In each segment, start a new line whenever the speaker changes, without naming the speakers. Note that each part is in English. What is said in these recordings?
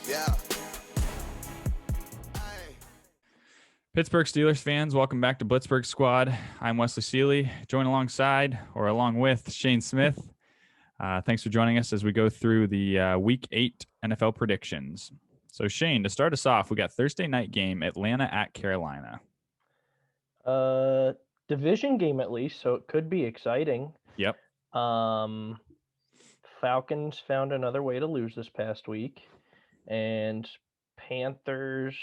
Yeah. Hey.
Pittsburgh Steelers fans, welcome back to Blitzburg Squad. I'm Wesley Seeley, joined alongside or along with Shane Smith. Thanks for joining us as we go through the Week 8 NFL predictions. So, Shane, to start us off, we got Thursday night game, Atlanta at Carolina.
Uh, Division game at least, so it could be exciting.
Yep.
Falcons found another way to lose this past week, and Panthers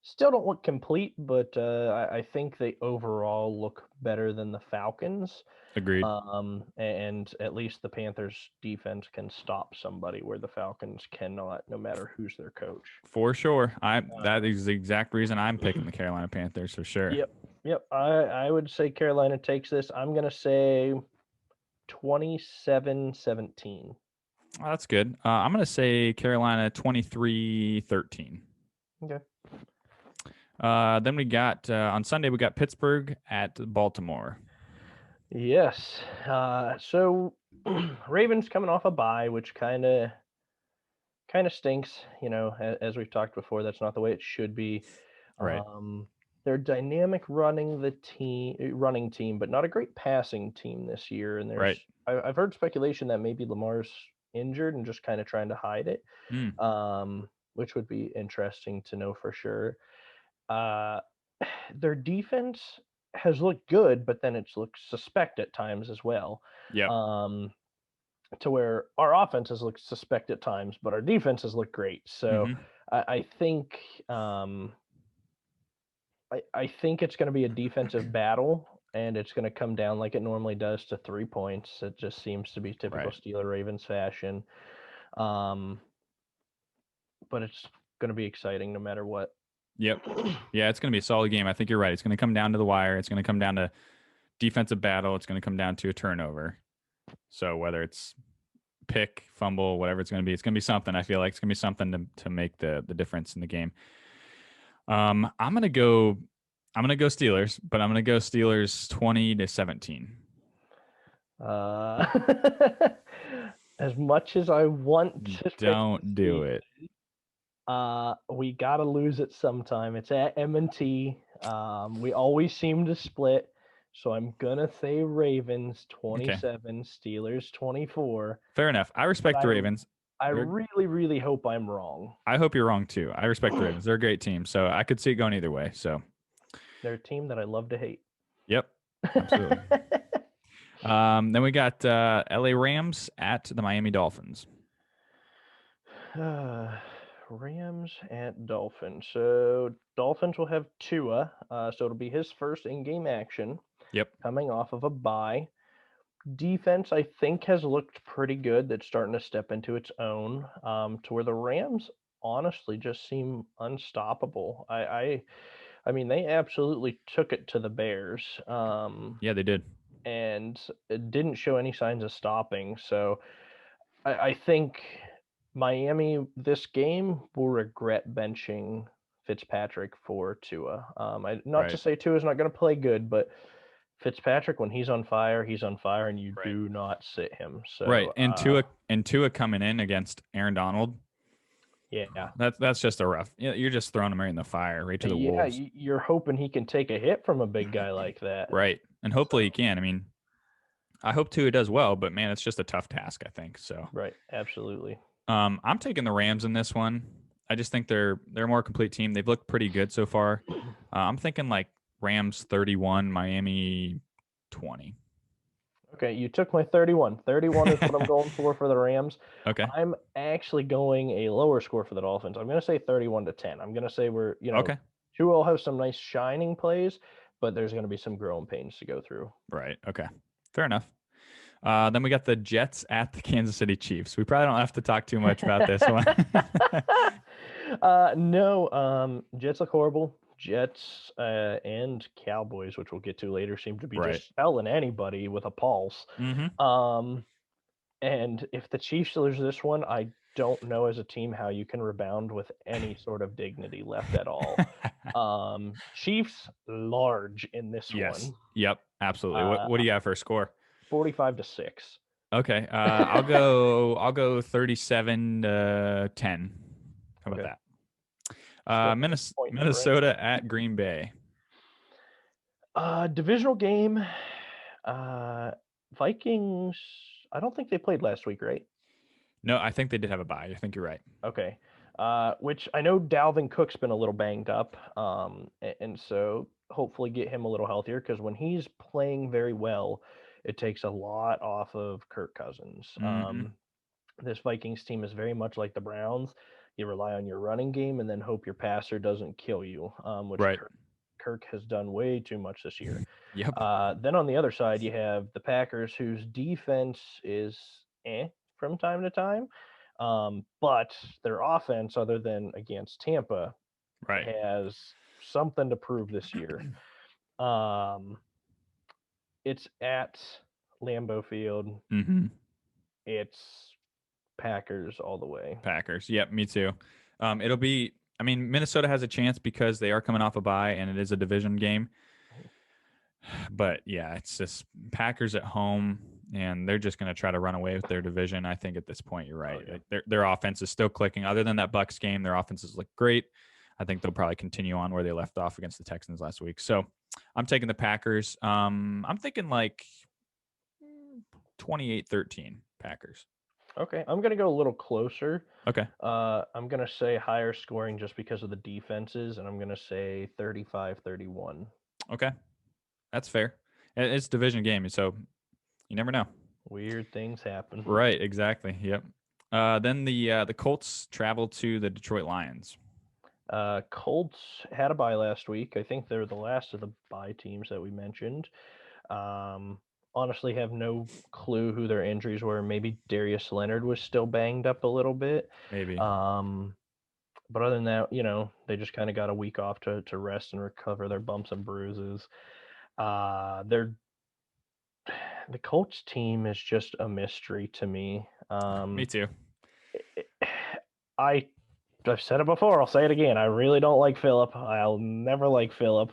still don't look complete, but I think they overall look better than the Falcons.
Agreed.
And at least the Panthers defense can stop somebody where the Falcons cannot, no matter who's their coach.
For sure. That is the exact reason I'm picking the Carolina Panthers for sure.
Yep. I would say Carolina takes this. I'm going to say 27-17.
Oh, that's good. I'm going to say Carolina 23-13.
Okay.
Then we got, on Sunday, we got Pittsburgh at Baltimore.
Yes. So Ravens coming off a bye, which kind of stinks. You know, as we've talked before, that's not the way it should be.
Right.
They're dynamic running team, but not a great passing team this year. And
Right.
I've heard speculation that maybe Lamar's injured and just kind of trying to hide it, which would be interesting to know for sure. Their defense has looked good, but then it's looked suspect at times as well.
Yep.
To where our offense has looked suspect at times, but our defense has looked great. So I think I think it's going to be a defensive battle, and it's going to come down like it normally does to 3 points. It just seems to be typical Steeler Ravens fashion. But it's going to be exciting no matter what.
Yep. Yeah, it's going to be a solid game. I think you're right. It's going to come down to the wire. It's going to come down to defensive battle. It's going to come down to a turnover. So whether it's pick, fumble, whatever it's going to be something. I feel like it's going to be something to make the difference in the game. I'm going to go Steelers, but I'm going to go Steelers 20-17.
As much as I want to
don't do it.
We got to lose it sometime. It's at M&T. We always seem to split. So I'm going to say Ravens 27, Steelers 24.
Fair enough. I respect the Ravens.
I really, really hope I'm wrong.
I hope you're wrong too. I respect the Ravens. They're a great team. So I could see it going either way. So
they're a team that I love to hate.
Yep. Absolutely. Then we got LA Rams at the Miami Dolphins.
Rams at Dolphins. So Dolphins will have Tua. So it'll be his first in-game action.
Yep.
Coming off of a bye. Defense, I think, has looked pretty good. That's starting to step into its own, to where the Rams honestly just seem unstoppable. I mean, they absolutely took it to the Bears.
Yeah, they did.
And it didn't show any signs of stopping. So I think Miami this game will regret benching Fitzpatrick for Tua. To say Tua's not going to play good, but Fitzpatrick, when he's on fire, and you do not sit him. So
and Tua coming in against Aaron Donald.
Yeah,
that's just a rough. You're just throwing him right in the fire, right to the wolves.
Yeah, you're hoping he can take a hit from a big guy like that,
right? And hopefully he can. I mean, I hope Tua does well, but man, it's just a tough task. I think so.
Right, absolutely.
I'm taking the Rams in this one. I just think they're a more complete team. They've looked pretty good so far. I'm thinking like Rams 31, Miami 20.
Okay, you took my 31. 31 is what I'm going for the Rams.
Okay.
I'm actually going a lower score for the Dolphins. I'm going to say 31-10. I'm going to say Tua will have some nice shining plays, but there's going to be some growing pains to go through.
Right. Okay. Fair enough. Then we got the Jets at the Kansas City Chiefs. We probably don't have to talk too much about this one.
No, Jets look horrible. Jets and Cowboys, which we'll get to later, seem to be just selling anybody with a pulse. And if the Chiefs lose this one, I don't know as a team how you can rebound with any sort of dignity left at all. Chiefs large in this one.
Yep, absolutely. What do you have for a score?
45-6.
Okay, I'll go 37-10. How about
Okay.
that?
Still point spread.
Minnesota at Green Bay.
Divisional game. Vikings. I don't think they played last week, right?
No, I think they did have a bye. I think you're right.
Okay. Which I know Dalvin Cook's been a little banged up. And so hopefully get him a little healthier because when he's playing very well, it takes a lot off of Kirk Cousins.
Mm-hmm.
This Vikings team is very much like the Browns. You rely on your running game and then hope your passer doesn't kill you, which
Right.
Kirk has done way too much this year.
Yep.
Then on the other side, you have the Packers, whose defense is from time to time. But their offense, other than against Tampa,
Right.
has something to prove this year. It's at Lambeau Field.
Mm-hmm.
It's Packers all the way.
Packers. Yep, me too. It'll be. I mean, Minnesota has a chance because they are coming off a bye and it is a division game. But yeah, it's just Packers at home, and they're just going to try to run away with their division. I think at this point, you're right.
Oh, yeah.
Their offense is still clicking. Other than that Bucks game, their offenses look great. I think they'll probably continue on where they left off against the Texans last week. So I'm taking the Packers. I'm thinking like 28-13 Packers.
Okay, I'm gonna go a little closer.
Okay.
I'm gonna say higher scoring just because of the defenses, and I'm gonna say 35-31.
Okay. That's fair. It's a division game, so you never know.
Weird things happen.
Right, exactly. Yep. Then the Colts travel to the Detroit Lions.
Colts had a bye last week. I think they're the last of the bye teams that we mentioned. Honestly, have no clue who their injuries were. Maybe Darius Leonard was still banged up a little bit.
Maybe.
But other than that, they just kind of got a week off to rest and recover their bumps and bruises. The Colts team is just a mystery to me.
Me too.
I've said it before. I'll say it again. I really don't like Phillip. I'll never like Phillip,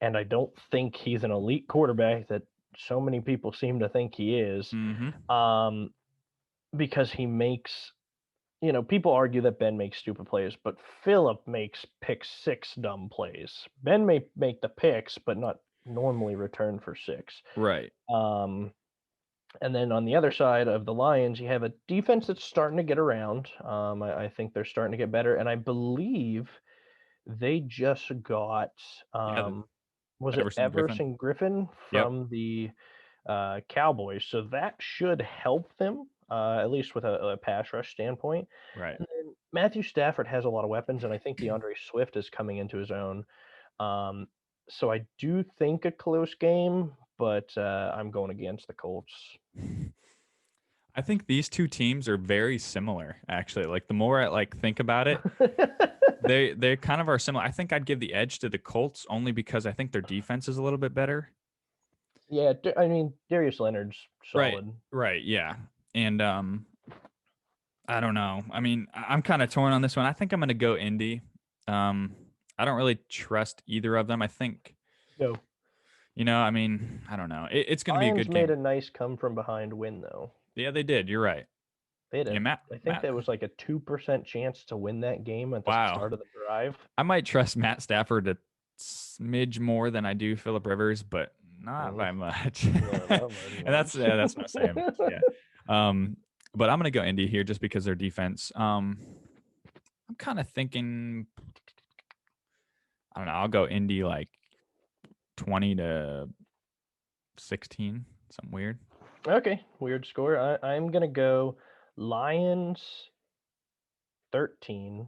and I don't think he's an elite quarterback that so many people seem to think he is.
Mm-hmm.
Because he makes, people argue that Ben makes stupid plays, but Phillip makes pick six dumb plays. Ben may make the picks, but not normally return for six.
Right.
And then on the other side of the Lions, you have a defense that's starting to get around. I think they're starting to get better, and I believe they just got was it Everson Griffin from the Cowboys, so that should help them at least with a pass rush standpoint.
Right.
And then Matthew Stafford has a lot of weapons, and I think DeAndre Swift is coming into his own. So I do think a close game, but I'm going against the Colts.
I think these two teams are very similar, actually. Like the more I think about it, they kind of are similar. I think I'd give the edge to the Colts only because I think their defense is a little bit better.
Yeah, I mean Darius Leonard's solid.
Right, yeah. And I don't know. I mean, I'm kind of torn on this one. I think I'm going to go Indy. I don't really trust either of them. I think
No.
I mean, I don't know. It's going to be a good game.
Made a nice come from behind win though.
Yeah, they did. You're right.
They did. I think there was like a 2% chance to win that game at the start of the drive.
I might trust Matt Stafford a smidge more than I do Phillip Rivers, but not by much. And that's no saying much. Yeah. But I'm gonna go Indy here just because their defense. I'm kind of thinking. I don't know. I'll go Indy like 20-16, something weird.
Okay, weird score. I'm gonna go Lions 13,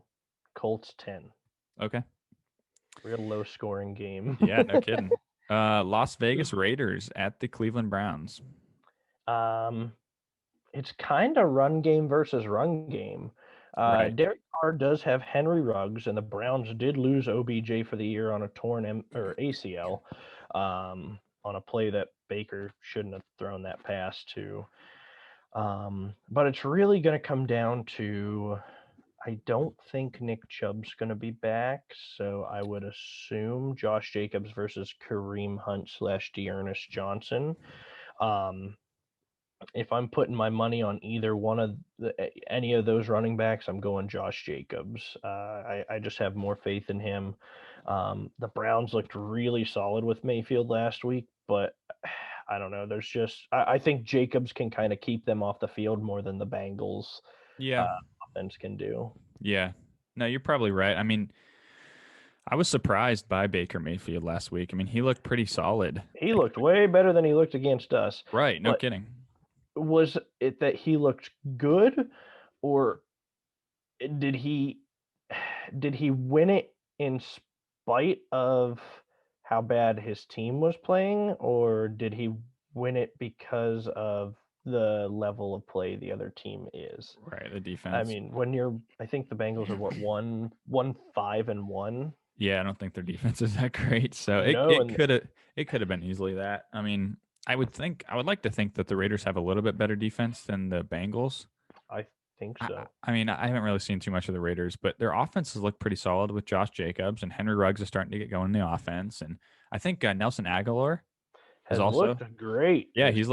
Colts 10.
Okay.
Real low scoring game.
Yeah, no kidding. Las Vegas Raiders at the Cleveland Browns.
It's kind of run game versus run game.
Right.
Derek Carr does have Henry Ruggs, and the Browns did lose OBJ for the year on a torn ACL on a play that Baker shouldn't have thrown that pass to. But it's really going to come down to, I don't think Nick Chubb's going to be back, so I would assume Josh Jacobs versus Kareem Hunt / Dearness Johnson. if I'm putting my money on either one of any of those running backs, I'm going Josh Jacobs. I just have more faith in him. The Browns looked really solid with Mayfield last week, but I don't know. There's just I think Jacobs can kind of keep them off the field more than the Bengals
Yeah.
uh, offense can do.
Yeah. No, you're probably right. I mean, I was surprised by Baker Mayfield last week. I mean, he looked pretty solid.
He looked way better than he looked against us.
Right. No
But
kidding.
was it that he looked good, or did he did he win it in spite of how bad his team was playing, or did he win it because of the level of play the other team is?
Right. The
I
defense.
mean, I think the Bengals are what, 1-5-1.
Yeah, I don't think their defense is that great. So it,
No,
it
and
could have it could have been easily that. I mean, I would like to think that the Raiders have a little bit better defense than the Bengals.
I think
I,
so.
I mean, I haven't really seen too much of the Raiders, but their offenses look pretty solid with Josh Jacobs and Henry Ruggs is starting to get going in the offense, and I think Nelson Aguilar is
Has
also
looked great
yeah
this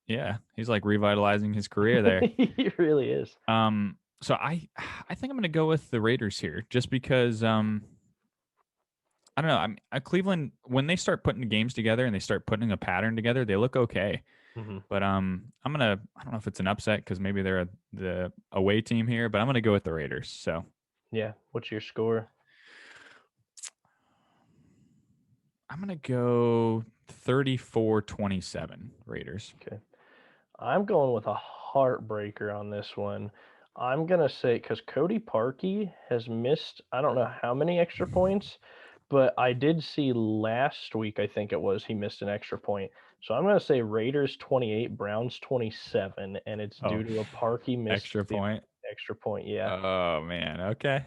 year.
he's like revitalizing his career there.
He really is.
So I think I'm gonna go with the Raiders here just because I don't know. Cleveland when they start putting games together and they start putting a pattern together, they look okay.
Hmm.
But I don't know if it's an upset because maybe they're the away team here, but I'm gonna go with the Raiders. So
Yeah. What's your score?
I'm gonna go 34-27 Raiders.
Okay. I'm going with a heartbreaker on this one. I'm going to say because Cody Parkey has missed, I don't know how many extra points, but I did see last week, I think it was, he missed an extra point. So I'm going to say Raiders 28, Browns 27, and it's
Oh,
due to a Parkey missed
extra point.
extra point. Yeah.
Oh man, okay,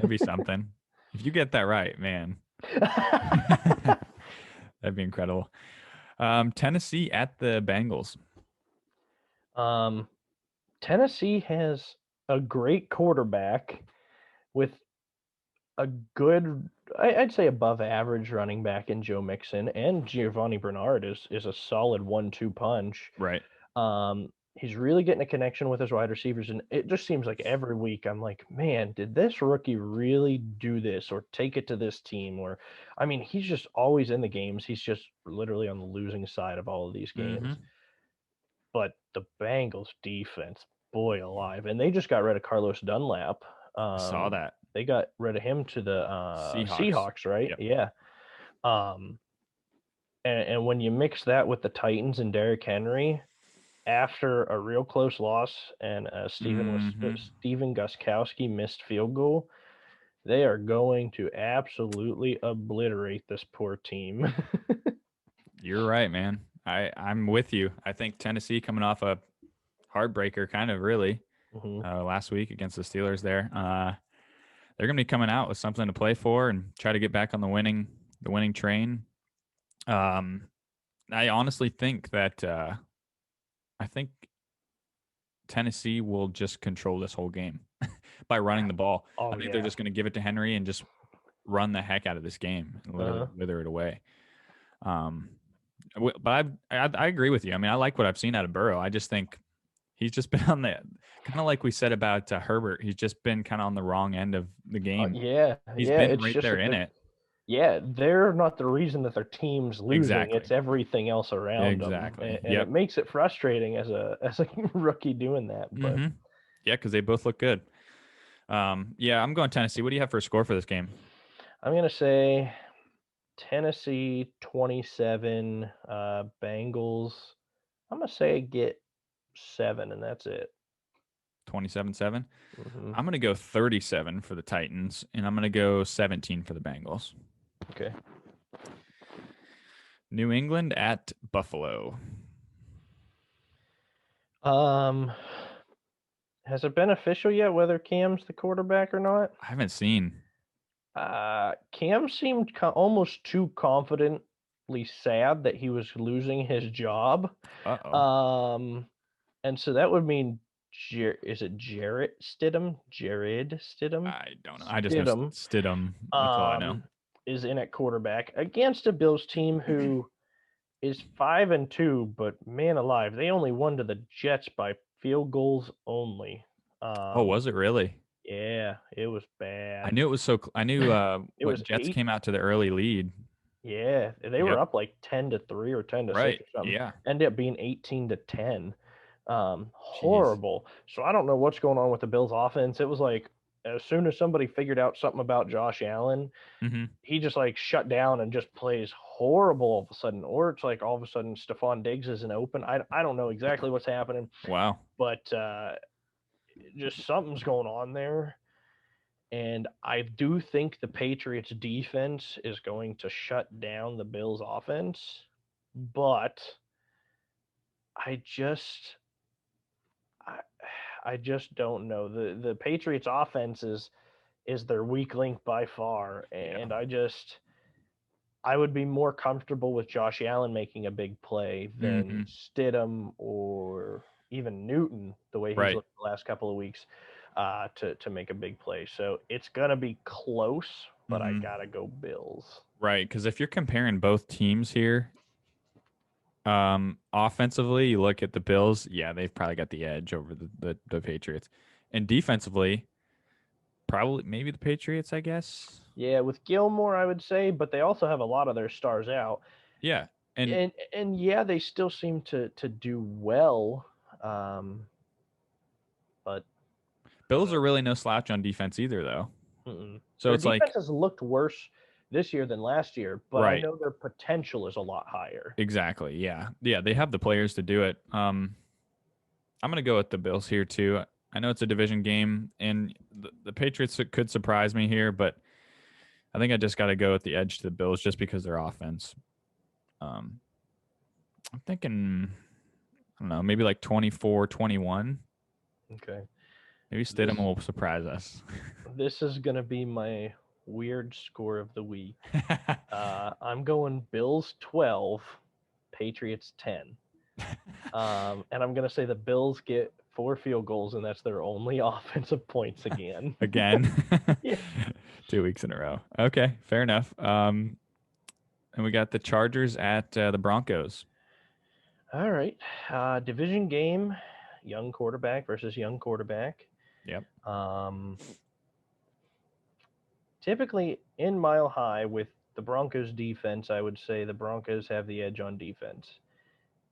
maybe something. If you get that right, man, that'd be incredible. Tennessee at the Bengals.
um, Tennessee has a great quarterback with a good, I'd say above average running back in Joe Mixon, and Giovanni Bernard is a solid 1-2 punch.
Right.
He's really getting a connection with his wide receivers, and it just seems like every week I'm like, man, did this rookie really do this or take it to this team? Or, I mean, he's just always in the games. He's just literally on the losing side of all of these
Mm-hmm.
games. But the Bengals defense, boy alive, and they just got rid of Carlos Dunlap.
I saw that.
They got rid of him to the
Seahawks.
Seahawks, right?
Yep.
Yeah. Um, and when you mix that with the Titans and Derrick Henry, after a real close loss and
Mm-hmm.
Steven Guskowski missed field goal, they are going to absolutely obliterate this poor team.
You're right, man. I'm with you. I think Tennessee coming off a heartbreaker, kind of really,
Hmm.
last week against the Steelers. They're going to be coming out with something to play for and try to get back on the winning train. Um, I honestly think that I think Tennessee will just control this whole game by running the ball. I
Oh
think they're
yeah.
just going to give it to Henry and just run the heck out of this game and literally
Uh-huh.
wither it away. Um, but I agree with you. I mean, I like what I've seen out of Burrow. I just think he's just been on the kind of like we said about Herbert. He's just been kind of on the wrong end of the game.
Yeah,
He's
yeah.
been
It's
right
just
there
that
in it.
yeah, they're not the reason that their team's losing.
Exactly.
It's everything else around them,
Exactly.
and it
Yep.
makes it frustrating as a rookie doing that. But
Mm-hmm. Yeah, because they both look good. Yeah, I'm going Tennessee. What do you have for a score for this game?
I'm gonna say Tennessee 27, Bengals. I'm gonna say get 7, and that's it.
27-7.
Hmm.
I'm going to go 37 for the Titans, and I'm going to go 17 for the Bengals.
Okay.
New England at Buffalo.
Um, has it been official yet whether Cam's the quarterback or not?
I haven't seen.
Cam seemed almost too confidently sad that he was losing his job.
Uh-oh.
Um, and so that would mean, is it Jarrett Stidham? Jared Stidham?
I don't know. I just know
Stidham
Stidham. That's all I know.
is in at quarterback against a Bills team who is 5-2, but man alive, they only won to the Jets by field goals only.
Oh, was it really?
Yeah, it was
I
bad.
knew it was so. I knew
It
what
was
Jets
8.
came out to the early lead.
Yeah, they were
Yep.
up like 10-3 or 10-6
Right.
or something.
Yeah.
Ended up being 18-10.
Jeez.
Horrible. So I don't know what's going on with the Bills offense. It was like as soon as somebody figured out something about Josh Allen,
Mm-hmm.
he just like shut down and just plays horrible all of a sudden. Or it's like all of a sudden Stephon Diggs isn't open. I don't know exactly what's happening,
Wow.
but just something's going on there. And I do think the Patriots defense is going to shut down the Bills offense, but I just I, I just don't know. The Patriots offense is their weak link by far,
Yeah.
and I would be more comfortable with Josh Allen making a big play
Mm-hmm.
than Stidham or even Newton, the way he's
Right.
looked the last couple of weeks, to make a big play. So it's gonna be close, but I
Mm-hmm.
gotta go Bills.
Right. Because if you're comparing both teams here, offensively, you look at the Bills. Yeah, they've probably got the edge over the Patriots, and defensively, probably maybe the Patriots. I guess.
Yeah, with Gilmore, I would say, but they also have a lot of their stars out,
Yeah. And
and yeah, they still seem to do well, um, but I don't
Bills
know.
are really no slouch on defense either, though.
Mm-mm.
So
Their
it's
defense
like,
has looked worse this year than last year, but I
right.
know their potential is a lot higher.
Exactly. Yeah. Yeah. They have the players to do it. I'm gonna go with the Bills here too. I know it's a division game, and the Patriots could surprise me here, but I think I just got to go with the edge to the Bills just because their offense. Um, I'm thinking, I don't know, maybe like 24-21.
Okay.
Maybe Stidham
This
will surprise us.
this is gonna be my weird score of the week. I'm going Bills 12, Patriots 10. And I'm gonna say the Bills get 4 field goals, and that's their only offensive points again.
Again.
Yeah.
2 weeks in a row. Okay, fair enough. And we got the Chargers at the Broncos.
All right. Division game, young quarterback versus young quarterback.
Yep.
Um, Typically in Mile High with the Broncos defense, I would say the Broncos have the edge on defense.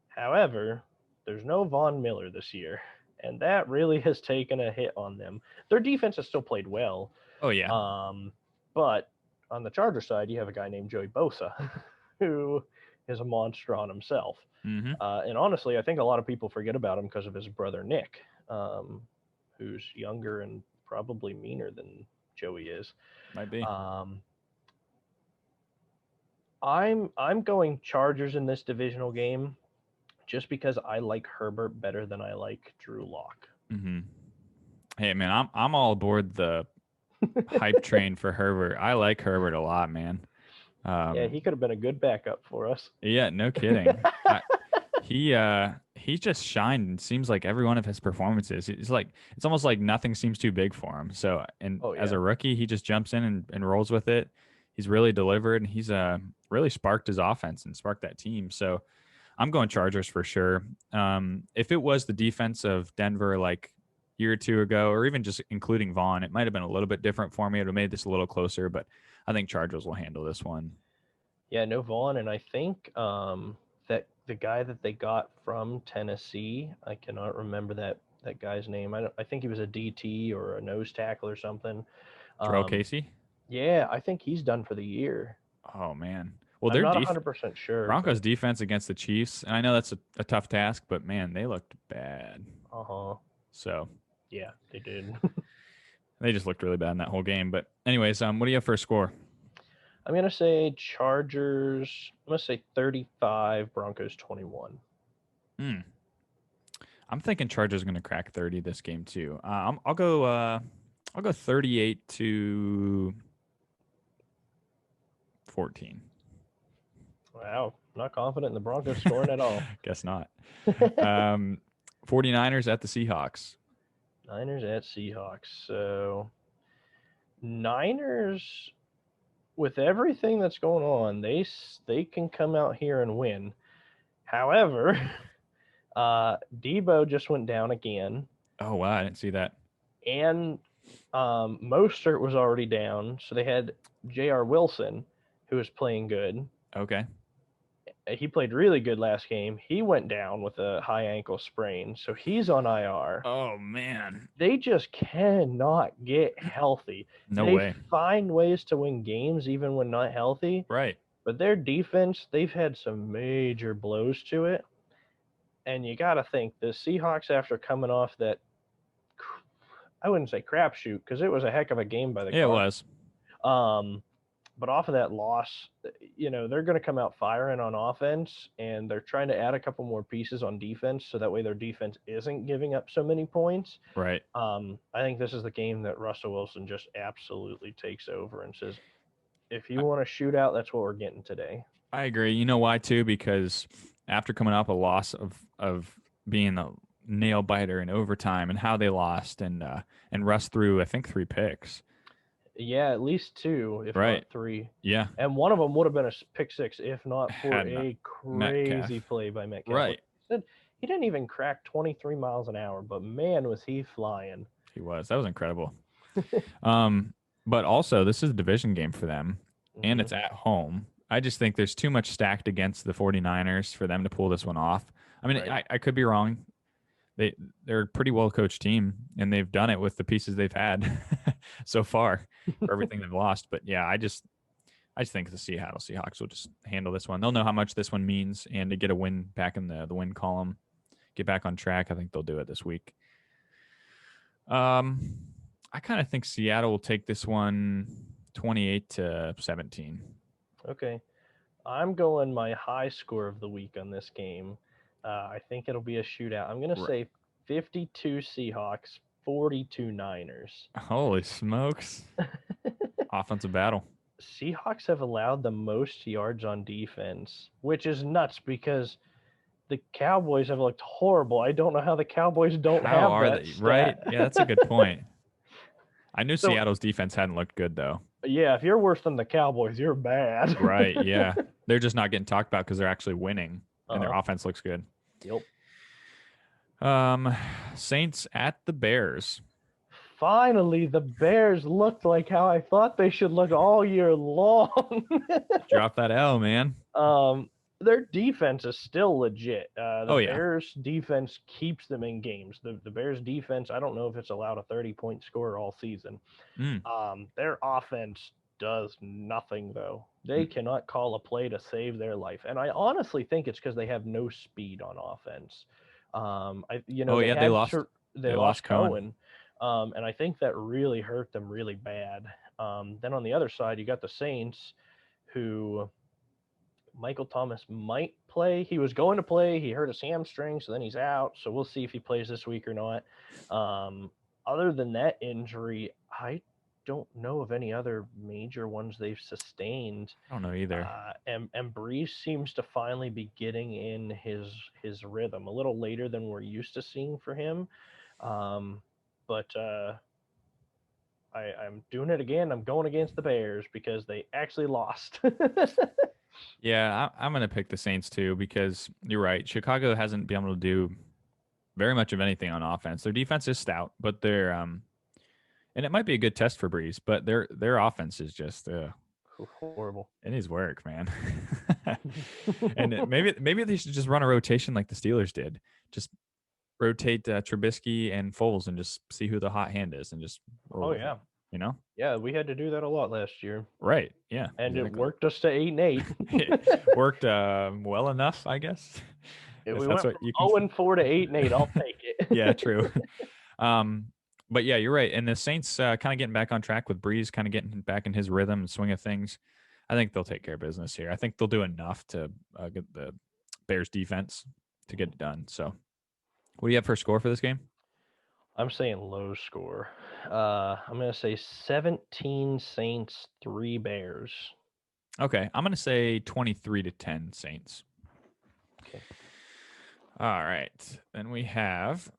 However, there's no Von Miller this year, and that really has taken a hit on them. Their defense has still played well,
Oh yeah.
but on the Charger side, you have a guy named Joey Bosa, who is a monster on himself.
Mm-hmm.
And honestly, I think a lot of people forget about him because of his brother Nick, who's younger and probably meaner than Joey is.
Might be.
Um, I'm going Chargers in this divisional game just because I like Herbert better than I like Drew Lock.
Mm-hmm. Hey man, I'm all aboard the hype train for Herbert. I like Herbert a lot, man.
Yeah,
Um,
he could have been a good backup for us.
yeah, no kidding. He just shined. And seems like every one of his performances. It's almost like nothing seems too big for him. So, and
Oh
as
yeah.
a rookie, he just jumps in and rolls with it. He's really delivered, and he's really sparked his offense and sparked that team. So I'm going Chargers for sure. If it was the defense of Denver like year or two ago, or even just including Vaughn, it might have been a little bit different for me. It would have made this a little closer, but I think Chargers will handle this one.
Yeah, no Vaughn, and I think that the guy that they got from Tennessee, I cannot remember that guy's name. I think he was a DT or a nose tackle or something.
Terrell
Um,
Casey.
yeah, I think he's done for the year.
Oh man. Well,
I'm
their
not
def
100% sure,
Broncos
but
defense against the Chiefs, and I know that's a tough task, but man, they looked bad.
uh-huh.
So
Yeah, they did.
they just looked really bad in that whole game. But anyways, what do you have for a score?
I'm gonna say Chargers. I'm gonna say 35, Broncos 21.
Hmm. I'm thinking Chargers going to crack 30 this game too. I'll go. I'll go 38-14.
Wow, not confident in the Broncos scoring at all.
Guess not. 49ers at the Seahawks.
Niners at Seahawks. So Niners, with everything that's going on, they can come out here and win. However, Debo just went down again.
Oh wow, I didn't see that.
And Mostert was already down, so they had J.R. Wilson, who was playing good.
Okay.
He played really good last game. He went down with a high ankle sprain, so he's on IR.
Oh man.
They just cannot get healthy.
No
They
way.
find ways to win games even when not healthy,
Right.
but their defense, they've had some major blows to it. And you got to think the Seahawks, after coming off that, I wouldn't say crapshoot because it was a heck of a game by the
Yeah, it
Cardinals.
was.
But off of that loss, they're going to come out firing on offense, and they're trying to add a couple more pieces on defense so that way their defense isn't giving up so many points.
Right.
I think this is the game that Russell Wilson just absolutely takes over and says, if you want to shoot out, that's what we're getting today.
I agree. You know why too? Because after coming off a loss of being a nail biter in overtime and how they lost and Russ threw I think 3 picks.
Yeah, at least 2, if
right.
not 3.
Yeah.
And one of them would have been a pick 6 if not for
Had
a crazy
Metcalf.
play by Metcalf.
Right.
He didn't even crack 23 miles an hour, but man, was he flying.
He was. That was incredible. But also, this is a division game for them, and it's at home. I just think there's too much stacked against the 49ers for them to pull this one off. I mean, right. I could be wrong. They're a pretty well-coached team, and they've done it with the pieces they've had so far for everything they've lost. But, yeah, I just think the Seattle Seahawks will just handle this one. They'll know how much this one means, and to get a win back in the win column, get back on track, I think they'll do it this week. I kind of think Seattle will take this one 28-17.
Okay. I'm going my high score of the week on this game. I think it'll be a shootout. I'm going to say 52 Seahawks, 42 Niners.
Holy smokes. Offensive battle.
Seahawks have allowed the most yards on defense, which is nuts because the Cowboys have looked horrible. I don't know how the Cowboys don't have that stat.
Right? Yeah, that's a good point. I knew Seattle's defense hadn't looked good, though.
Yeah, if you're worse than the Cowboys, you're bad.
Right, yeah. They're just not getting talked about because they're actually winning, and their offense looks good.
Yep.
Saints at the Bears.
Finally, the Bears looked like how I thought they should look all year long.
Drop that L, man.
Their defense is still legit. Bears defense keeps them in games. The Bears defense, I don't know if it's allowed a 30-point score all season. Their offense does nothing, though. They cannot call a play to save their life. And I honestly think it's because they have no speed on offense. They lost Cohen. And I think that really hurt them really bad. Then on the other side, you got the Saints, who Michael Thomas might play. He was going to play. He hurt his hamstring, so then he's out. So we'll see if he plays this week or not. Other than that injury, I don't know of any other major ones they've sustained.
I don't know either.
And Brees seems to finally be getting in his rhythm a little later than we're used to seeing for him. But I'm doing it again. I'm going against the Bears because they actually lost.
Yeah, I'm going to pick the Saints too because you're right. Chicago hasn't been able to do very much of anything on offense. Their defense is stout, but they're and it might be a good test for Brees, but their offense is just
horrible.
It needs work, man. And maybe they should just run a rotation like the Steelers did. Just rotate Trubisky and Foles and just see who the hot hand is and just roll with it, you know?
Yeah, we had to do that a lot last year.
Right, yeah.
And exactly. It worked us to 8-8.
It worked well enough, I guess.
If we went from 0-4 to 8-8, I'll take it.
Yeah, true. But yeah, you're right. And the Saints kind of getting back on track with Brees, kind of getting back in his rhythm and swing of things. I think they'll take care of business here. I think they'll do enough to get the Bears defense to get it done. So what do you have for a score for this game?
I'm saying low score. I'm going to say 17 Saints, 3 Bears.
Okay. I'm going to say 23-10 Saints.
Okay.
All right. Then we have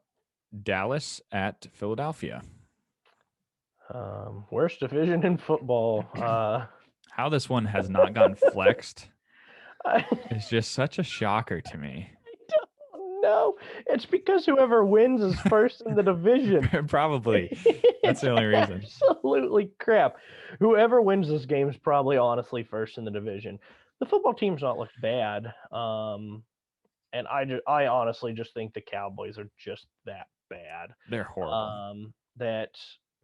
Dallas at Philadelphia.
Worst division in football.
How this one has not gotten flexed. is just such a shocker to me.
No, it's because whoever wins is first in the division.
Probably. That's the only
It's
reason.
absolutely crap. Whoever wins this game is probably honestly first in the division. The football team's not looked bad. And I honestly just think the Cowboys are just that bad.
They're horrible.
That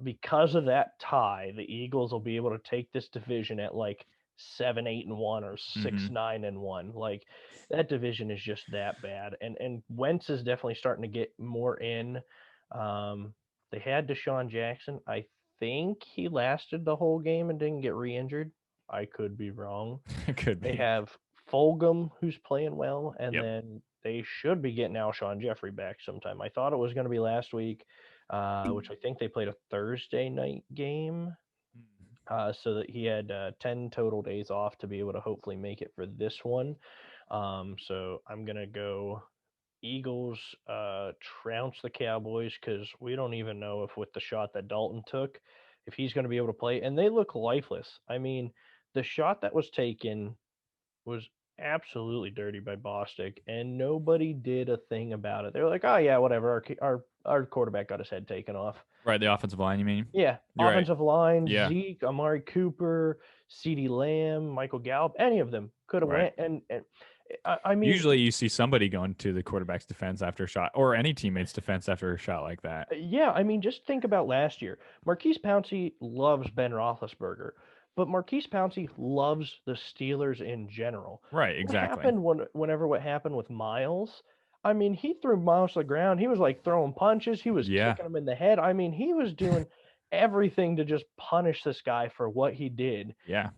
because of that tie, the Eagles will be able to take this division at like 7-8-1 or 6-9-1. Like that division is just that bad. And Wentz is definitely starting to get more in. They had Deshaun Jackson. I think he lasted the whole game and didn't get re-injured. I could be wrong.
It could
They
be.
have Fulgham, who's playing well, and
Yep.
then they should be getting Alshon Jeffrey back sometime. I thought it was going to be last week, which I think they played a Thursday night game, so that he had 10 total days off to be able to hopefully make it for this one. So I'm going to go Eagles trounce the Cowboys because we don't even know if with the shot that Dalton took, if he's going to be able to play. And they look lifeless. I mean, the shot that was taken was absolutely dirty by Bostic, and nobody did a thing about it. They were like, "Oh yeah, whatever. Our quarterback got his head taken off."
Right, the offensive line, you mean?
Yeah,
You're right.
offensive line,
Yeah.
Zeke, Amari Cooper, CeeDee Lamb, Michael Gallup, any of them could have
Right.
went. And I mean,
Usually you see somebody going to the quarterback's defense after a shot, or any teammate's defense after a shot like that.
yeah, I mean, just think about last year. Marquise Pouncey loves Ben Roethlisberger, but Marquise Pouncey loves the Steelers in general.
Right,
What
exactly.
happened what happened with Miles? I mean, he threw Miles to the ground. He was like throwing punches. He was
Yeah.
kicking him in the head. I mean, he was doing everything to just punish this guy for what he did.
Yeah.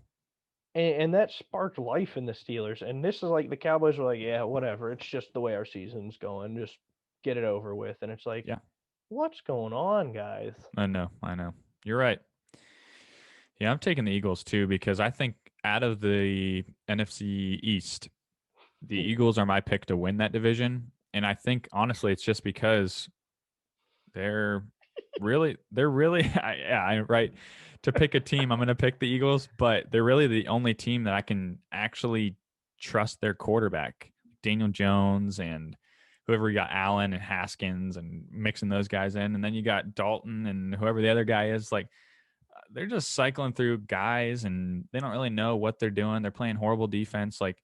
And that sparked life in the Steelers. And this is like the Cowboys were like, yeah, whatever. It's just the way our season's going. Just get it over with. And it's like,
Yeah.
what's going on, guys?
I know. You're right. Yeah, I'm taking the Eagles too because I think out of the NFC East, the Eagles are my pick to win that division. And I think honestly it's just because they're right. To pick a team, I'm going to pick the Eagles, but they're really the only team that I can actually trust their quarterback, Daniel Jones and whoever you got, Allen and Haskins, and mixing those guys in. And then you got Dalton and whoever the other guy is. Like, they're just cycling through guys and they don't really know what they're doing. They're playing horrible defense. Like,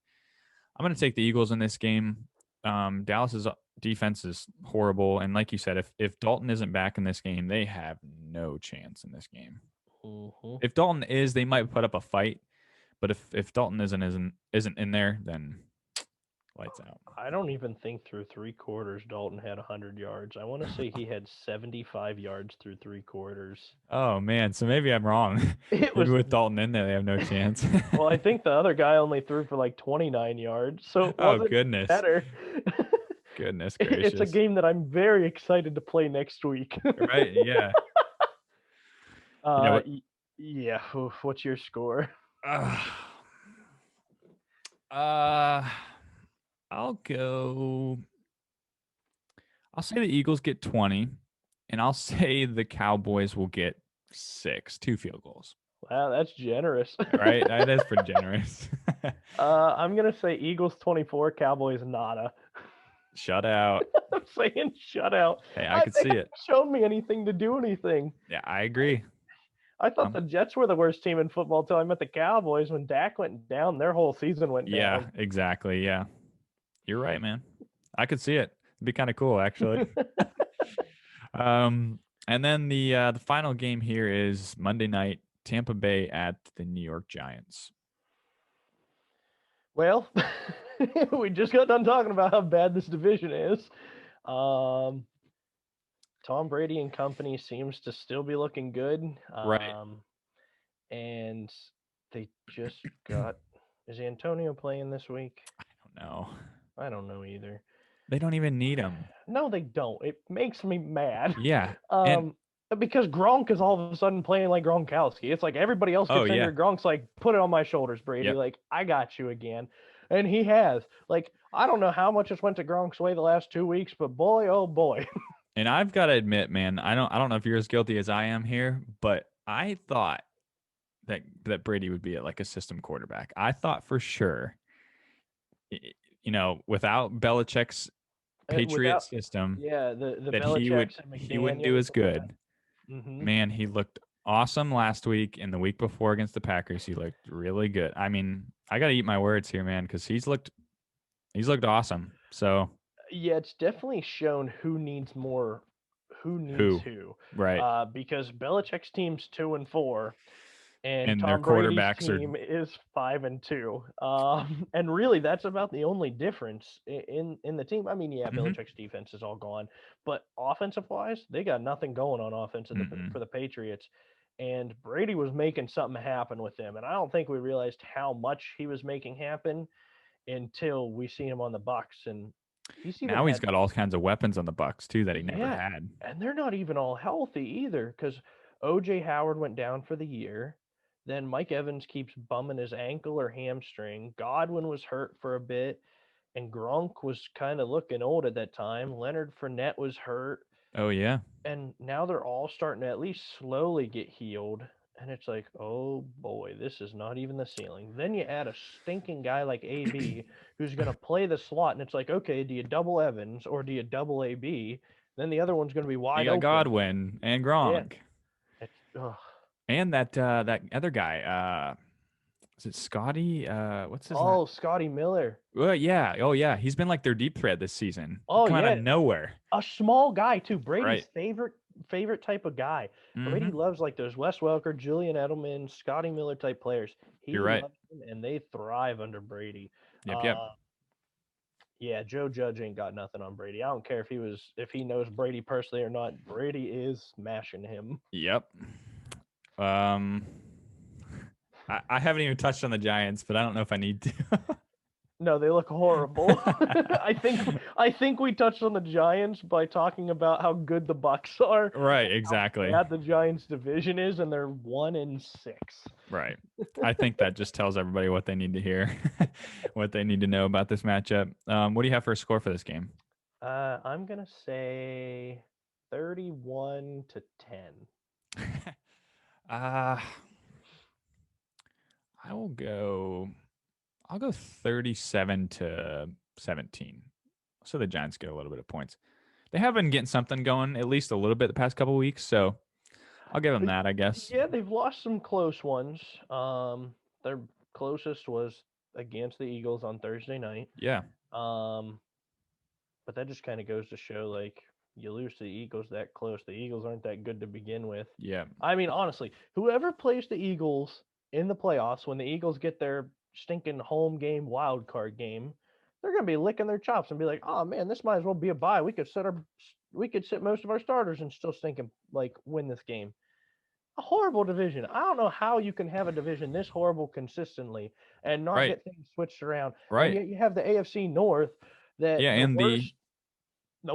I'm going to take the Eagles in this game. Dallas's defense is horrible, and like you said, if Dalton isn't back in this game, they have no chance in this game.
Mm-hmm.
If Dalton is, they might put up a fight, but if Dalton isn't in there, then lights out.
I don't even think through 3 quarters Dalton had 100 yards. I want to say he had 75 yards through 3 quarters.
Oh man, so maybe I'm wrong.
It
Maybe
was
with Dalton in there, they have no chance.
well, I think the other guy only threw for like 29 yards, so it
Oh
wasn't
goodness,
better.
goodness
It's a
gracious!
game that I'm very excited to play next week.
Right? Yeah. Yeah.
uh, yeah. What's your score?
Uh, uh, I'll go. I'll say the Eagles get 20, and I'll say the Cowboys will get 2 field goals.
Wow, that's generous.
Right? That is pretty generous.
I'm gonna say Eagles 24, Cowboys nada.
Shut out.
I'm saying shut out.
Hey, I could see it.
Showed me anything to do anything.
Yeah, I agree.
I thought the Jets were the worst team in football till I met the Cowboys. When Dak went down, their whole season went down.
Yeah, exactly. Yeah. You're right, man. I could see it. It'd be kind of cool, actually. And then the final game here is Monday night, Tampa Bay at the New York Giants.
Well, we just got done talking about how bad this division is. Tom Brady and company seems to still be looking good.
Right.
And they just got. Is Antonio playing this week?
I don't know.
I don't know either.
They don't even need him.
No, they don't. It makes me mad.
Yeah.
Because Gronk is all of a sudden playing like Gronkowski. It's like everybody else gets injured. Gronk's like, put it on my shoulders, Brady. Yep. Like, I got you again. And he has. Like, I don't know how much has went to Gronk's way the last 2 weeks, but boy, oh boy.
And I've got to admit, man, I don't know if you're as guilty as I am here, but I thought that Brady would be like a system quarterback. I thought for sure without Belichick's Patriot
Without,
system,
yeah, the
that he
Belichick's and
wouldn't do
McDaniels.
as good.
Mm-hmm.
Man, he looked awesome last week, and the week before against the Packers, he looked really good. I mean, I got to eat my words here, man, because he's looked awesome. So
Yeah, it's definitely shown who needs more, who needs
who,
who,
right?
because Belichick's team's 2-4, and
And their
Tom Brady's
quarterbacks are,
team is 5-2. And really, that's about the only difference in the team. I mean, yeah,
mhm.
Belichick's defense is all gone, but offensive wise, they got nothing going on offense
Mm-mm.
for the Patriots. And Brady was making something happen with them, and I don't think we realized how much he was making happen until we see him on the Bucks, and he's even
Now he's
had,
got all kinds of weapons on the Bucks too that he never
yeah,
had.
and they're not even all healthy either because OJ Howard went down for the year. Then Mike Evans keeps bumming his ankle or hamstring. Godwin was hurt for a bit, and Gronk was kind of looking old at that time. Leonard Fournette was hurt,
Oh yeah.
and now they're all starting to at least slowly get healed. And it's like, oh boy, this is not even the ceiling. Then you add a stinking guy like AB who's going to play the slot, and it's like, okay, do you double Evans or do you double AB? Then the other one's going to be
You
wide
got
open.
Godwin and
Yeah,
Gronk
it's ugh.
and that other guy. Is it Scotty? What's his last?
Oh, Scotty Miller.
Well, yeah. Oh yeah. He's been like their deep threat this season. He
Oh
come out of
yeah,
nowhere.
a small guy too. Brady's
Right.
favorite type of guy. Brady
Mm-hmm.
loves like those Wes Welker, Julian Edelman, Scotty Miller type players.
You're
He
right.
loves them, and they thrive under Brady.
Yep. Yep.
Uh, yeah, Joe Judge ain't got nothing on Brady. I don't care if he knows Brady personally or not. Brady is smashing him.
Yep. Um, I haven't even touched on the Giants, but I don't know if I need to.
No, they look horrible. I think we touched on the Giants by talking about how good the Bucks are,
Right.
how
Exactly.
bad the Giants division is, and they're 1-6.
Right. I think that just tells everybody what they need to hear, what they need to know about this matchup. What do you have for a score for this game?
I'm gonna say 31-10.
uh, I will go. I'll go 37-17. So the Giants get a little bit of points. They have been getting something going at least a little bit the past couple of weeks, so I'll give them that, I guess.
Yeah, they've lost some close ones. Their closest was against the Eagles on Thursday night.
Yeah.
Um, but that just kind of goes to show, like, you lose to the Eagles that close. The Eagles aren't that good to begin with.
Yeah.
I mean, honestly, whoever plays the Eagles in the playoffs, when the Eagles get their stinking home game, wild card game, they're gonna be licking their chops and be like, "Oh man, this might as well be a bye. We could sit most of our starters and still stinking like win this game." A horrible division. I don't know how you can have a division this horrible consistently and not
Right.
get things switched around. And
Right.
yet you have the AFC North that
Yeah,
the
and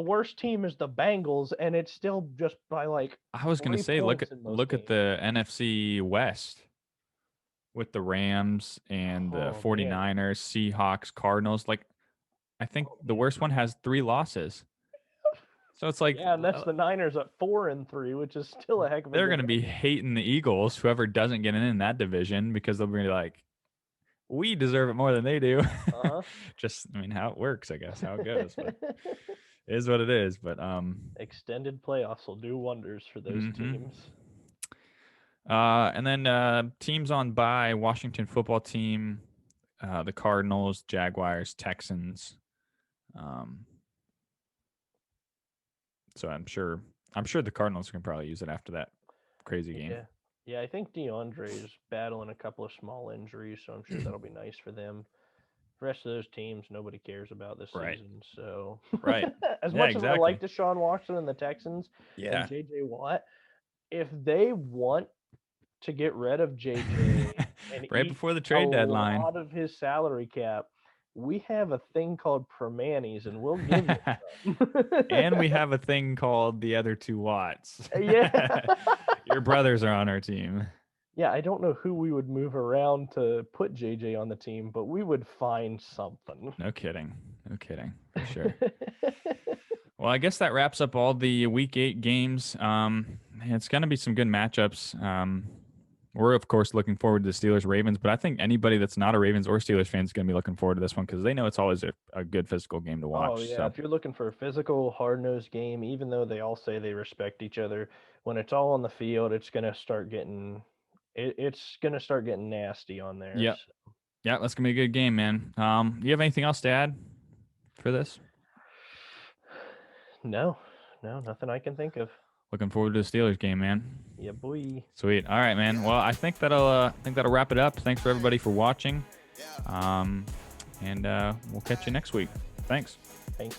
worst team is the Bengals, and it's still just by like
I was gonna
3
say
points in most
look at
games.
the NFC West with the Rams and the
Oh man.
49ers, Seahawks, Cardinals. Like I think
Oh
the
man.
worst one has 3 losses. So it's like
Yeah, and that's the Niners at 4-3, which is still a heck of a
they're
good
going to be
record.
hating the Eagles, whoever doesn't get in that division, because they'll be like, we deserve it more than they do.
Uh-huh.
Just, I mean, how it works, I guess, how it goes, but it is what it is. But
Extended playoffs will do wonders for those
hmm
teams.
And then teams on bye: Washington football team, the Cardinals, Jaguars, Texans. Um, so I'm sure the Cardinals can probably use it after that crazy game.
Yeah. Yeah, I think DeAndre is battling a couple of small injuries, so I'm sure that'll be nice for them. The rest of those teams, nobody cares about this
Right.
season. So,
Right.
as
Yeah,
much as I
exactly.
like Deshaun Watson and the Texans and
Yeah.
JJ Watt, if they want to get rid of JJ and
Right
eat
before the
a
trade deadline.
lot of his salary cap, we have a thing called Permanis, and we'll give you some.
And we have a thing called the other two Watts.
Yeah.
Your brothers are on our team.
Yeah, I don't know who we would move around to put JJ on the team, but we would find something.
No kidding. No kidding. For sure. Well, I guess that wraps up all the week 8 games. It's going to be some good matchups. We're, of course, looking forward to the Steelers-Ravens, but I think anybody that's not a Ravens or Steelers fan is going to be looking forward to this one because they know it's always a good physical game to watch.
Oh, yeah.
So.
If you're looking for a physical, hard-nosed game, even though they all say they respect each other, when it's all on the field, it's going to start getting it's going to start getting nasty on there.
Yep. So. Yeah, that's going to be a good game, man. Do you have anything else to add for this?
No, nothing I can think of.
Looking forward to the Steelers game, man.
Yeah, boy.
Sweet. All right, man. Well, I think that'll wrap it up. Thanks for everybody for watching. And we'll catch you next week. Thanks.
Thanks.